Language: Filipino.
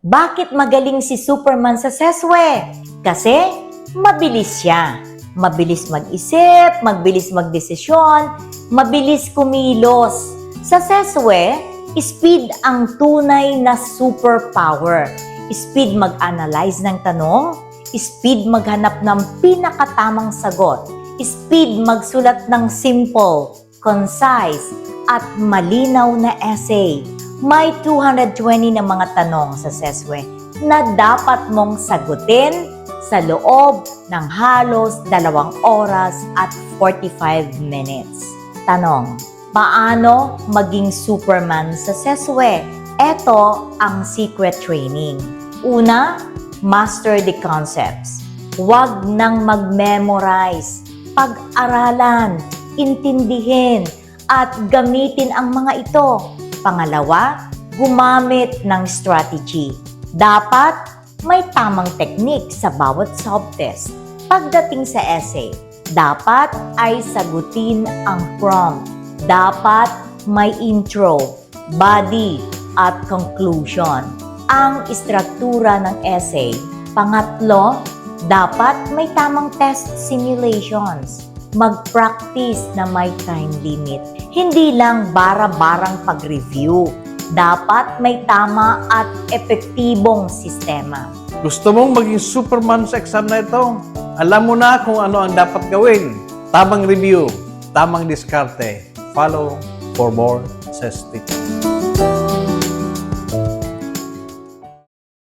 Bakit magaling si Superman sa seswe? Kasi mabilis siya. Mabilis mag-isip, mabilis magdesisyon, mabilis kumilos. Sa seswe, speed ang tunay na superpower. Speed mag-analyze ng tanong, speed maghanap ng pinakatamang sagot, speed magsulat ng simple, concise, at malinaw na essay. May 220 na mga tanong sa seswe na dapat mong sagutin sa loob ng halos 2 oras at 45 minutes. Tanong, paano maging Superman sa seswe? Ito ang secret training. Una, master the concepts. Huwag nang mag-memorize. Pag-aralan, intindihin, at gamitin ang mga ito. Pangalawa, gumamit ng strategy. Dapat may tamang technique sa bawat subtest. Pagdating sa essay, dapat ay sagutin ang prompt. Dapat may intro, body, at conclusion. Ang istruktura ng essay. Pangatlo, dapat may tamang test simulations. Mag-practice na may time limit. Hindi lang bara-barang pag-review. Dapat may tama at epektibong sistema. Gusto mong maging Superman sa exam na ito? Alam mo na kung ano ang dapat gawin. Tamang review, tamang diskarte. Follow for more CES tips.